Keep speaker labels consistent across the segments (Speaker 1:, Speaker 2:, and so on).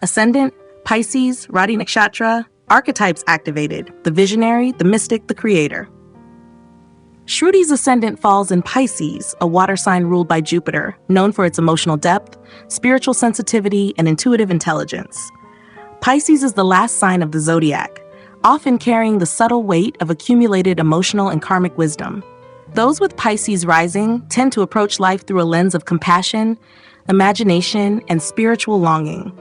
Speaker 1: Ascendant, Pisces, Revati Nakshatra, archetypes activated, the visionary, the mystic, the creator. Shruti's ascendant falls in Pisces, a water sign ruled by Jupiter, known for its emotional depth, spiritual sensitivity, and intuitive intelligence. Pisces is the last sign of the zodiac, often carrying the subtle weight of accumulated emotional and karmic wisdom. Those with Pisces rising tend to approach life through a lens of compassion, imagination, and spiritual longing.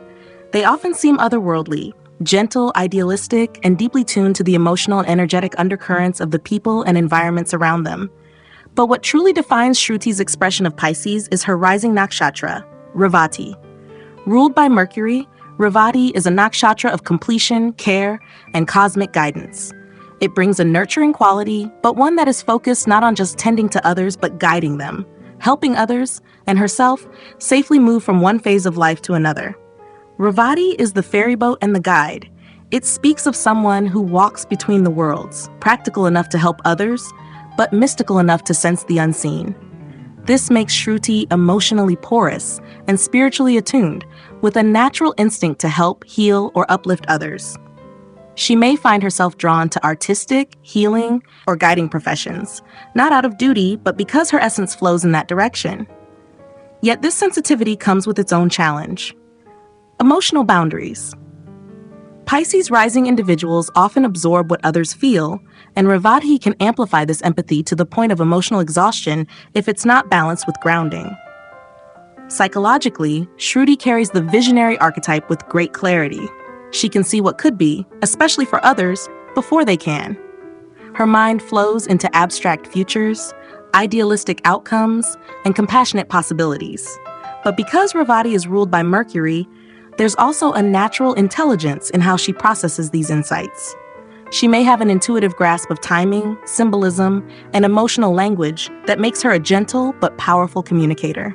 Speaker 1: They often seem otherworldly, gentle, idealistic, and deeply tuned to the emotional and energetic undercurrents of the people and environments around them. But what truly defines Shruti's expression of Pisces is her rising nakshatra, Revati. Ruled by Mercury, Revati is a nakshatra of completion, care, and cosmic guidance. It brings a nurturing quality, but one that is focused not on just tending to others, but guiding them, helping others, and herself safely move from one phase of life to another. Revati is the ferryboat and the guide. It speaks of someone who walks between the worlds, practical enough to help others, but mystical enough to sense the unseen. This makes Shruti emotionally porous and spiritually attuned, with a natural instinct to help, heal, or uplift others. She may find herself drawn to artistic, healing, or guiding professions, not out of duty, but because her essence flows in that direction. Yet this sensitivity comes with its own challenge. Emotional boundaries. Pisces rising individuals often absorb what others feel, and Revati can amplify this empathy to the point of emotional exhaustion if it's not balanced with grounding. Psychologically, Shruti carries the visionary archetype with great clarity. She can see what could be, especially for others, before they can. Her mind flows into abstract futures, idealistic outcomes, and compassionate possibilities. But because Revati is ruled by Mercury, there's also a natural intelligence in how she processes these insights. She may have an intuitive grasp of timing, symbolism, and emotional language that makes her a gentle but powerful communicator.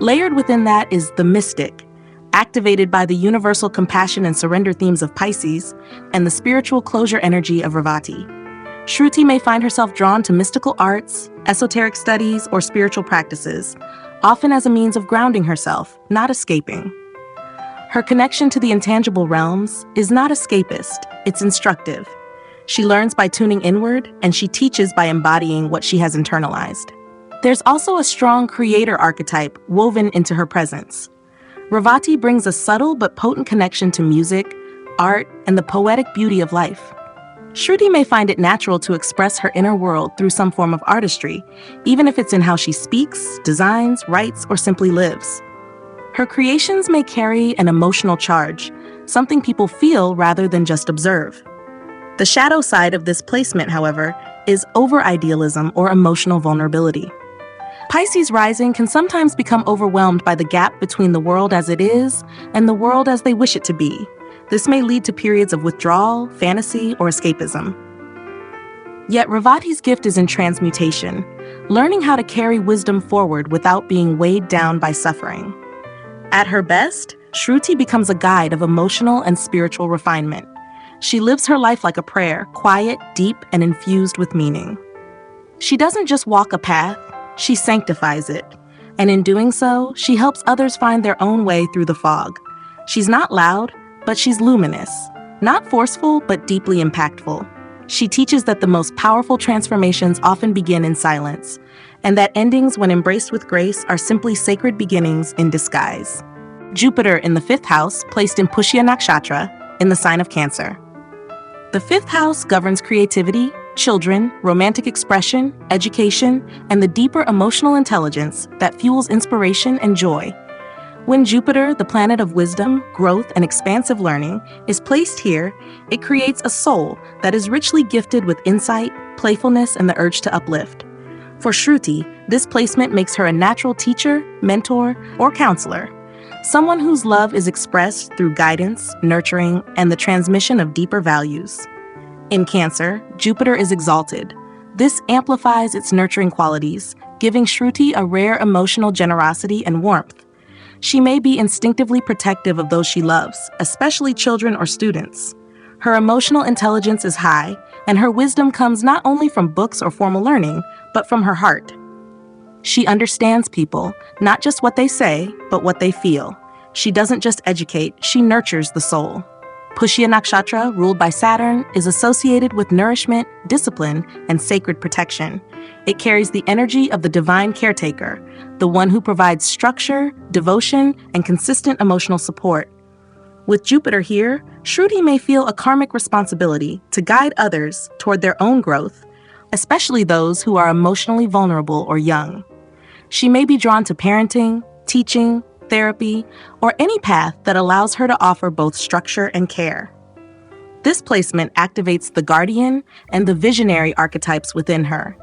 Speaker 1: Layered within that is the mystic, activated by the universal compassion and surrender themes of Pisces and the spiritual closure energy of Revati. Shruti may find herself drawn to mystical arts, esoteric studies, or spiritual practices, often as a means of grounding herself, not escaping. Her connection to the intangible realms is not escapist, it's instructive. She learns by tuning inward, and she teaches by embodying what she has internalized. There's also a strong creator archetype woven into her presence. Revati brings a subtle but potent connection to music, art, and the poetic beauty of life. Shruti may find it natural to express her inner world through some form of artistry, even if it's in how she speaks, designs, writes, or simply lives. Her creations may carry an emotional charge, something people feel rather than just observe. The shadow side of this placement, however, is over-idealism or emotional vulnerability. Pisces rising can sometimes become overwhelmed by the gap between the world as it is and the world as they wish it to be. This may lead to periods of withdrawal, fantasy, or escapism. Yet Revati's gift is in transmutation, learning how to carry wisdom forward without being weighed down by suffering. At her best, Shruti becomes a guide of emotional and spiritual refinement. She lives her life like a prayer, quiet, deep, and infused with meaning. She doesn't just walk a path, she sanctifies it. And in doing so, she helps others find their own way through the fog. She's not loud, but she's luminous. Not forceful, but deeply impactful. She teaches that the most powerful transformations often begin in silence, and that endings, when embraced with grace, are simply sacred beginnings in disguise. Jupiter in the 5th house, placed in Pushya Nakshatra, in the sign of Cancer. The 5th house governs creativity, children, romantic expression, education, and the deeper emotional intelligence that fuels inspiration and joy. When Jupiter, the planet of wisdom, growth, and expansive learning, is placed here, it creates a soul that is richly gifted with insight, playfulness, and the urge to uplift. For Shruti, this placement makes her a natural teacher, mentor, or counselor, someone whose love is expressed through guidance, nurturing, and the transmission of deeper values. In Cancer, Jupiter is exalted. This amplifies its nurturing qualities, giving Shruti a rare emotional generosity and warmth. She may be instinctively protective of those she loves, especially children or students. Her emotional intelligence is high, and her wisdom comes not only from books or formal learning, but from her heart. She understands people, not just what they say, but what they feel. She doesn't just educate, she nurtures the soul. Pushya Nakshatra, ruled by Saturn, is associated with nourishment, discipline, and sacred protection. It carries the energy of the divine caretaker, the one who provides structure, devotion, and consistent emotional support. With Jupiter here, Shruti may feel a karmic responsibility to guide others toward their own growth, especially those who are emotionally vulnerable or young. She may be drawn to parenting, teaching, therapy, or any path that allows her to offer both structure and care. This placement activates the guardian and the visionary archetypes within her.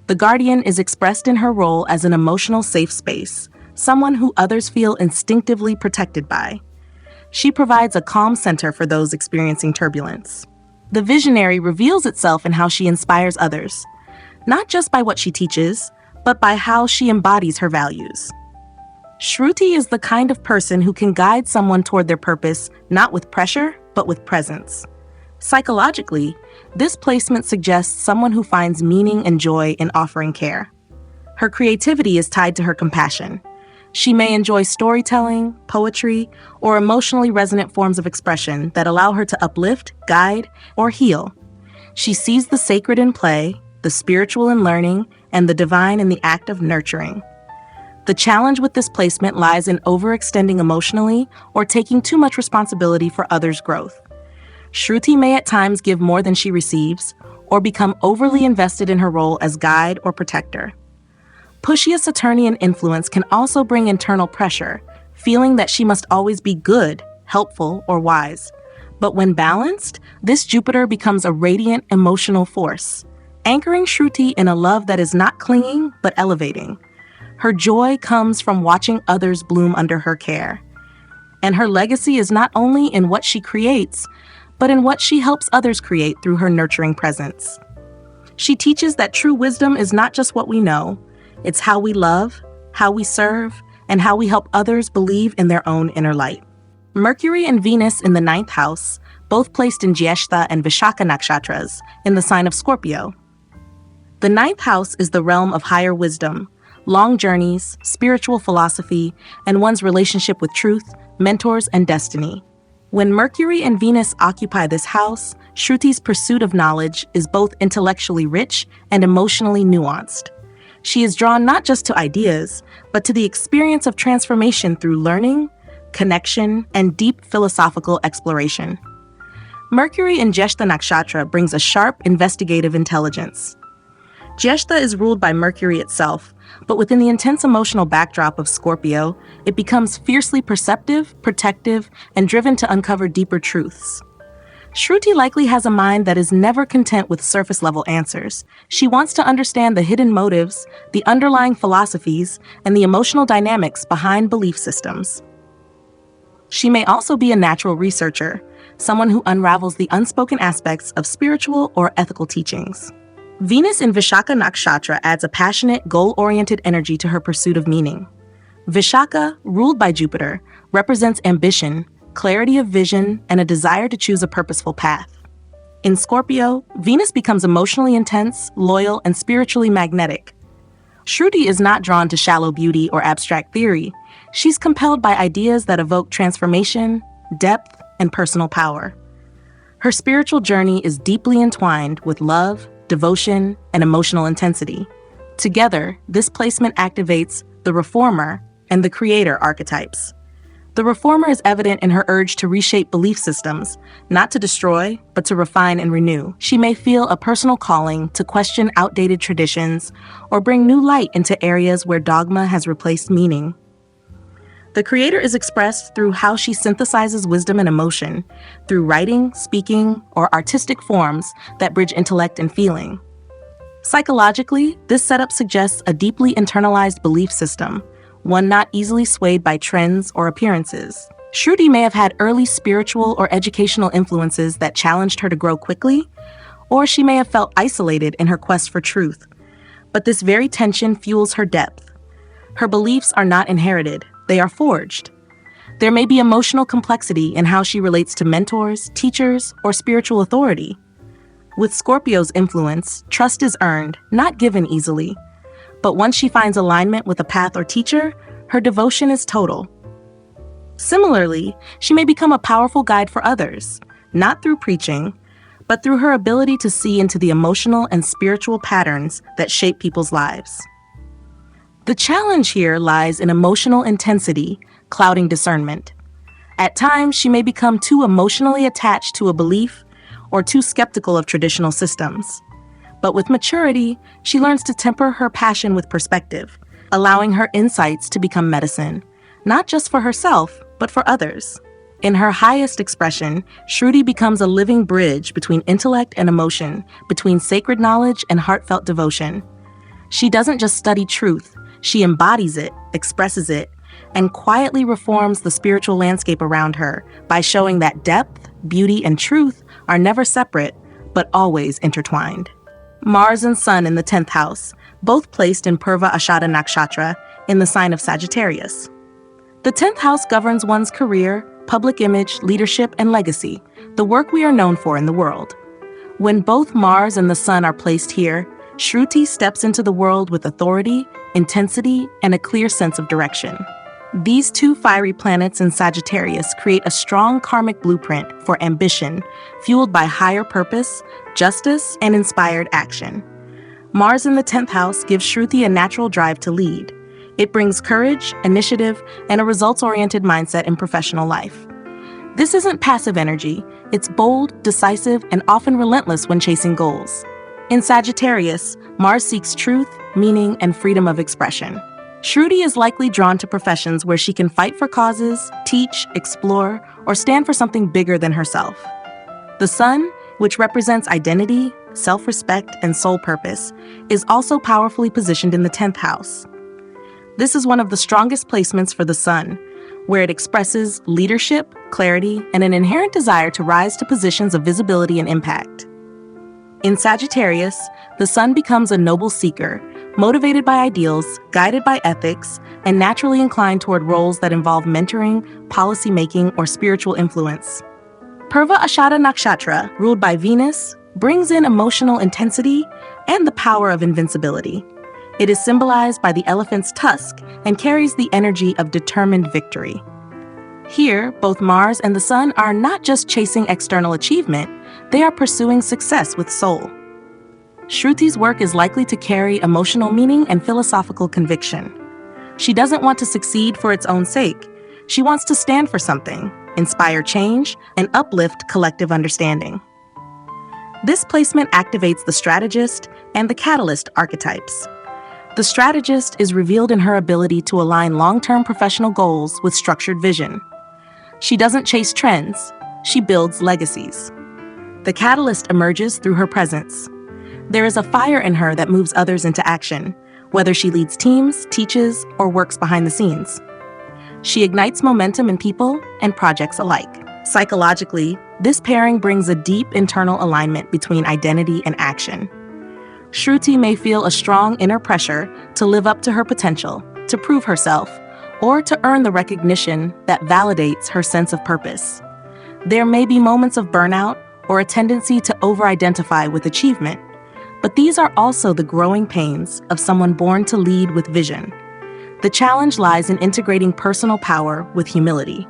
Speaker 1: The guardian is expressed in her role as an emotional safe space, someone who others feel instinctively protected by. She provides a calm center for those experiencing turbulence. The visionary reveals itself in how she inspires others, not just by what she teaches, but by how she embodies her values. Shruti is the kind of person who can guide someone toward their purpose, not with pressure, but with presence. Psychologically, this placement suggests someone who finds meaning and joy in offering care. Her creativity is tied to her compassion. She may enjoy storytelling, poetry, or emotionally resonant forms of expression that allow her to uplift, guide, or heal. She sees the sacred in play, the spiritual in learning, and the divine in the act of nurturing. The challenge with this placement lies in overextending emotionally or taking too much responsibility for others' growth. Shruti may at times give more than she receives, or become overly invested in her role as guide or protector. Pushya Saturnian influence can also bring internal pressure, feeling that she must always be good, helpful, or wise. But when balanced, this Jupiter becomes a radiant emotional force, anchoring Shruti in a love that is not clinging, but elevating. Her joy comes from watching others bloom under her care. And her legacy is not only in what she creates, but in what she helps others create through her nurturing presence. She teaches that true wisdom is not just what we know, it's how we love, how we serve, and how we help others believe in their own inner light. Mercury and Venus in the 9th house, both placed in Jyeshtha and Vishakha nakshatras, in the sign of Scorpio. The 9th house is the realm of higher wisdom, long journeys, spiritual philosophy, and one's relationship with truth, mentors, and destiny. When Mercury and Venus occupy this house, Shruti's pursuit of knowledge is both intellectually rich and emotionally nuanced. She is drawn not just to ideas, but to the experience of transformation through learning, connection, and deep philosophical exploration. Mercury in Jyeshtha Nakshatra brings a sharp, investigative intelligence. Jyeshtha is ruled by Mercury itself, but within the intense emotional backdrop of Scorpio, it becomes fiercely perceptive, protective, and driven to uncover deeper truths. Shruti likely has a mind that is never content with surface-level answers. She wants to understand the hidden motives, the underlying philosophies, and the emotional dynamics behind belief systems. She may also be a natural researcher, someone who unravels the unspoken aspects of spiritual or ethical teachings. Venus in Vishakha Nakshatra adds a passionate, goal-oriented energy to her pursuit of meaning. Vishakha, ruled by Jupiter, represents ambition, clarity of vision, and a desire to choose a purposeful path. In Scorpio, Venus becomes emotionally intense, loyal, and spiritually magnetic. Shruti is not drawn to shallow beauty or abstract theory. She's compelled by ideas that evoke transformation, depth, and personal power. Her spiritual journey is deeply entwined with love, devotion, and emotional intensity. Together, this placement activates the reformer and the creator archetypes. The reformer is evident in her urge to reshape belief systems, not to destroy, but to refine and renew. She may feel a personal calling to question outdated traditions or bring new light into areas where dogma has replaced meaning. The creator is expressed through how she synthesizes wisdom and emotion, through writing, speaking, or artistic forms that bridge intellect and feeling. Psychologically, this setup suggests a deeply internalized belief system, one not easily swayed by trends or appearances. Shruti may have had early spiritual or educational influences that challenged her to grow quickly, or she may have felt isolated in her quest for truth. But this very tension fuels her depth. Her beliefs are not inherited, they are forged. There may be emotional complexity in how she relates to mentors, teachers, or spiritual authority. With Scorpio's influence, trust is earned, not given easily. But once she finds alignment with a path or teacher, her devotion is total. Similarly, she may become a powerful guide for others, not through preaching, but through her ability to see into the emotional and spiritual patterns that shape people's lives. The challenge here lies in emotional intensity, clouding discernment. At times, she may become too emotionally attached to a belief or too skeptical of traditional systems. But with maturity, she learns to temper her passion with perspective, allowing her insights to become medicine, not just for herself, but for others. In her highest expression, Shruti becomes a living bridge between intellect and emotion, between sacred knowledge and heartfelt devotion. She doesn't just study truth, she embodies it, expresses it, and quietly reforms the spiritual landscape around her by showing that depth, beauty, and truth are never separate, but always intertwined. Mars and Sun in the 10th house, both placed in Purva Ashadha Nakshatra in the sign of Sagittarius. The 10th house governs one's career, public image, leadership, and legacy, the work we are known for in the world. When both Mars and the Sun are placed here, Shruti steps into the world with authority, intensity, and a clear sense of direction. These two fiery planets in Sagittarius create a strong karmic blueprint for ambition, fueled by higher purpose, justice, and inspired action. Mars in the 10th house gives Shruti a natural drive to lead. It brings courage, initiative, and a results-oriented mindset in professional life. This isn't passive energy, it's bold, decisive, and often relentless when chasing goals. In Sagittarius, Mars seeks truth, meaning, and freedom of expression. Shruti is likely drawn to professions where she can fight for causes, teach, explore, or stand for something bigger than herself. The Sun, which represents identity, self-respect, and soul purpose, is also powerfully positioned in the 10th house. This is one of the strongest placements for the Sun, where it expresses leadership, clarity, and an inherent desire to rise to positions of visibility and impact. In Sagittarius, the Sun becomes a noble seeker, motivated by ideals, guided by ethics, and naturally inclined toward roles that involve mentoring, policy-making, or spiritual influence. Purva Ashadha Nakshatra, ruled by Venus, brings in emotional intensity and the power of invincibility. It is symbolized by the elephant's tusk and carries the energy of determined victory. Here, both Mars and the Sun are not just chasing external achievement, they are pursuing success with soul. Shruti's work is likely to carry emotional meaning and philosophical conviction. She doesn't want to succeed for its own sake. She wants to stand for something, inspire change, and uplift collective understanding. This placement activates the strategist and the catalyst archetypes. The strategist is revealed in her ability to align long-term professional goals with structured vision. She doesn't chase trends, she builds legacies. The catalyst emerges through her presence. There is a fire in her that moves others into action, whether she leads teams, teaches, or works behind the scenes. She ignites momentum in people and projects alike. Psychologically, this pairing brings a deep internal alignment between identity and action. Shruti may feel a strong inner pressure to live up to her potential, to prove herself, or to earn the recognition that validates her sense of purpose. There may be moments of burnout or a tendency to over-identify with achievement, but these are also the growing pains of someone born to lead with vision. The challenge lies in integrating personal power with humility.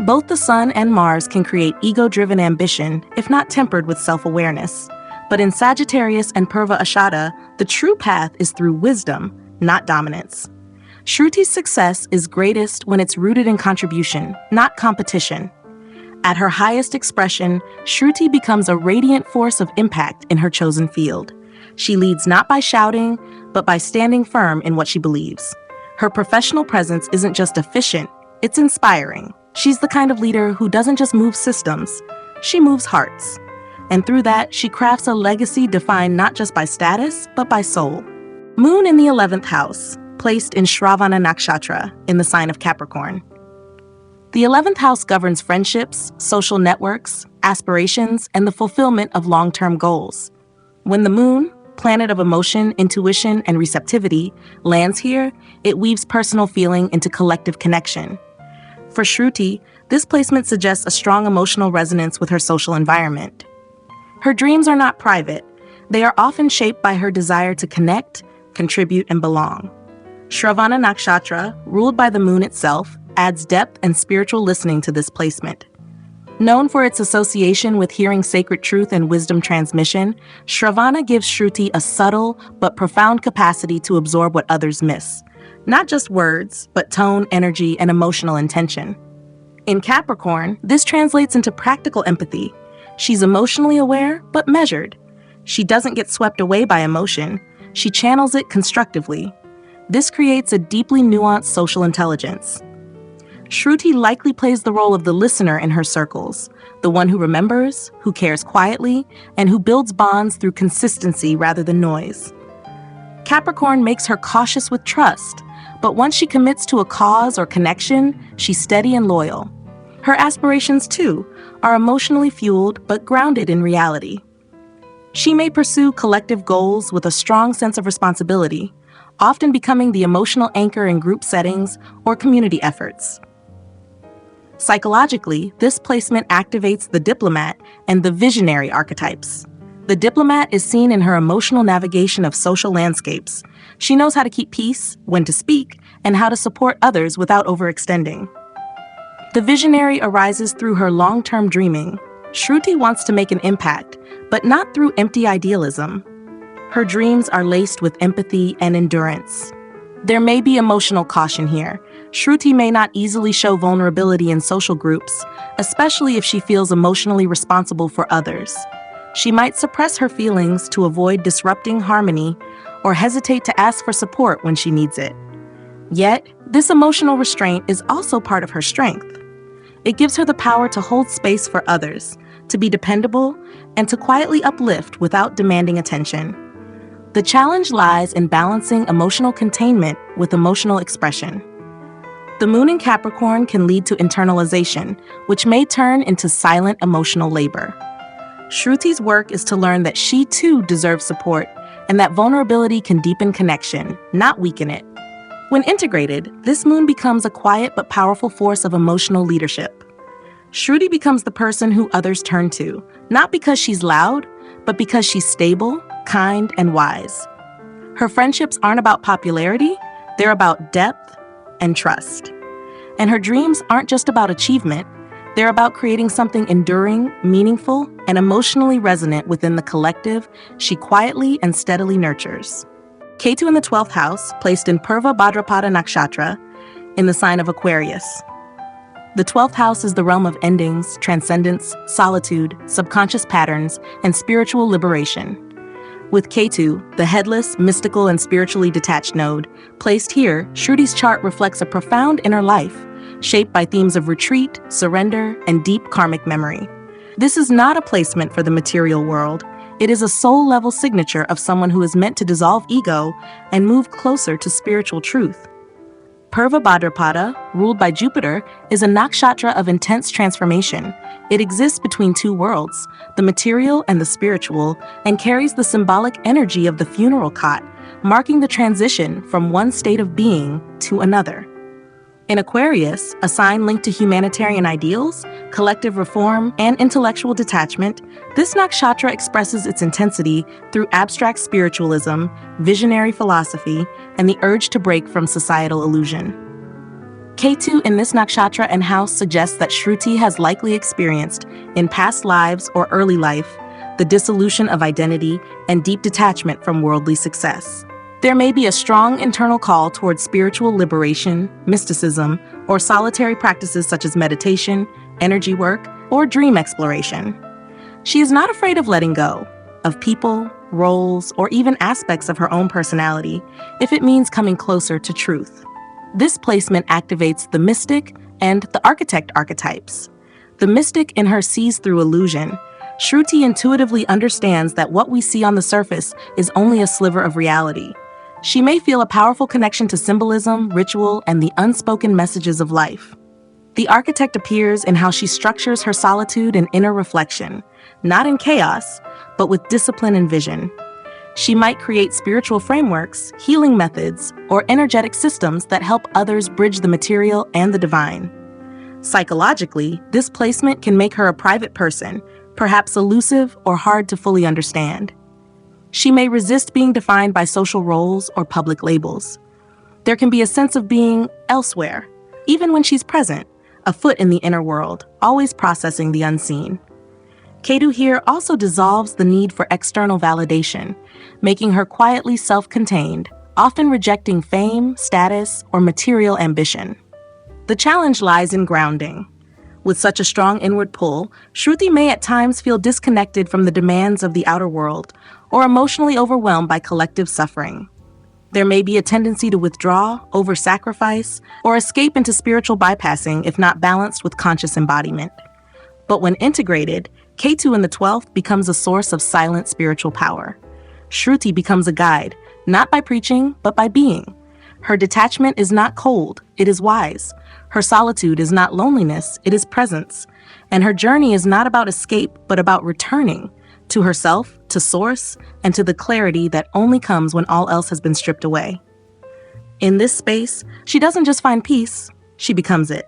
Speaker 1: Both the Sun and Mars can create ego-driven ambition if not tempered with self-awareness. But in Sagittarius and Purva Ashadha, the true path is through wisdom, not dominance. Shruti's success is greatest when it's rooted in contribution, not competition. At her highest expression, Shruti becomes a radiant force of impact in her chosen field. She leads not by shouting, but by standing firm in what she believes. Her professional presence isn't just efficient, it's inspiring. She's the kind of leader who doesn't just move systems, she moves hearts. And through that, she crafts a legacy defined not just by status, but by soul. Moon in the 11th house, placed in Shravana Nakshatra in the sign of Capricorn. The 11th house governs friendships, social networks, aspirations, and the fulfillment of long-term goals. When the moon, planet of emotion, intuition, and receptivity, lands here, it weaves personal feeling into collective connection. For Shruti, this placement suggests a strong emotional resonance with her social environment. Her dreams are not private. They are often shaped by her desire to connect, contribute, and belong. Shravana Nakshatra, ruled by the moon itself, adds depth and spiritual listening to this placement. Known for its association with hearing sacred truth and wisdom transmission, Shravana gives Shruti a subtle but profound capacity to absorb what others miss. Not just words, but tone, energy, and emotional intention. In Capricorn, this translates into practical empathy. She's emotionally aware, but measured. She doesn't get swept away by emotion. She channels it constructively. This creates a deeply nuanced social intelligence. Shruti likely plays the role of the listener in her circles, the one who remembers, who cares quietly, and who builds bonds through consistency rather than noise. Capricorn makes her cautious with trust, but once she commits to a cause or connection, she's steady and loyal. Her aspirations, too, are emotionally fueled but grounded in reality. She may pursue collective goals with a strong sense of responsibility, often becoming the emotional anchor in group settings or community efforts. Psychologically, this placement activates the diplomat and the visionary archetypes. The diplomat is seen in her emotional navigation of social landscapes. She knows how to keep peace, when to speak, and how to support others without overextending. The visionary arises through her long-term dreaming. Shruti wants to make an impact, but not through empty idealism. Her dreams are laced with empathy and endurance. There may be emotional caution here. Shruti may not easily show vulnerability in social groups, especially if she feels emotionally responsible for others. She might suppress her feelings to avoid disrupting harmony or hesitate to ask for support when she needs it. Yet, this emotional restraint is also part of her strength. It gives her the power to hold space for others, to be dependable, and to quietly uplift without demanding attention. The challenge lies in balancing emotional containment with emotional expression. The moon in Capricorn can lead to internalization, which may turn into silent emotional labor. Shruti's work is to learn that she too deserves support and that vulnerability can deepen connection, not weaken it. When integrated, this moon becomes a quiet but powerful force of emotional leadership. Shruti becomes the person who others turn to, not because she's loud, but because she's stable, kind, and wise. Her friendships aren't about popularity, they're about depth and trust. And her dreams aren't just about achievement, they're about creating something enduring, meaningful, and emotionally resonant within the collective she quietly and steadily nurtures. Ketu in the 12th house, placed in Purva Nakshatra, in the sign of Aquarius. The 12th house is the realm of endings, transcendence, solitude, subconscious patterns, and spiritual liberation. With Ketu, the headless, mystical, and spiritually detached node, placed here, Shruti's chart reflects a profound inner life, shaped by themes of retreat, surrender, and deep karmic memory. This is not a placement for the material world. It is a soul-level signature of someone who is meant to dissolve ego and move closer to spiritual truth. Purva Bhadrapada, ruled by Jupiter, is a nakshatra of intense transformation. It exists between two worlds, the material and the spiritual, and carries the symbolic energy of the funeral cot, marking the transition from one state of being to another. In Aquarius, a sign linked to humanitarian ideals, collective reform, and intellectual detachment, this nakshatra expresses its intensity through abstract spiritualism, visionary philosophy, and the urge to break from societal illusion. Ketu in this nakshatra and house suggests that Shruti has likely experienced, in past lives or early life, the dissolution of identity and deep detachment from worldly success. There may be a strong internal call towards spiritual liberation, mysticism, or solitary practices such as meditation, energy work, or dream exploration. She is not afraid of letting go, of people, roles, or even aspects of her own personality, if it means coming closer to truth. This placement activates the mystic and the architect archetypes. The mystic in her sees through illusion. Shruti intuitively understands that what we see on the surface is only a sliver of reality. She may feel a powerful connection to symbolism, ritual, and the unspoken messages of life. The architect appears in how she structures her solitude and inner reflection, not in chaos, but with discipline and vision. She might create spiritual frameworks, healing methods, or energetic systems that help others bridge the material and the divine. Psychologically, this placement can make her a private person, perhaps elusive or hard to fully understand. She may resist being defined by social roles or public labels. There can be a sense of being elsewhere, even when she's present, a foot in the inner world, always processing the unseen. Ketu here also dissolves the need for external validation, making her quietly self-contained, often rejecting fame, status, or material ambition. The challenge lies in grounding. With such a strong inward pull, Shruti may at times feel disconnected from the demands of the outer world or emotionally overwhelmed by collective suffering. There may be a tendency to withdraw, over-sacrifice, or escape into spiritual bypassing if not balanced with conscious embodiment. But when integrated, Ketu in the 12th becomes a source of silent spiritual power. Shruti becomes a guide, not by preaching, but by being. Her detachment is not cold, it is wise. Her solitude is not loneliness, it is presence. And her journey is not about escape, but about returning to herself, to source, and to the clarity that only comes when all else has been stripped away. In this space, she doesn't just find peace, she becomes it.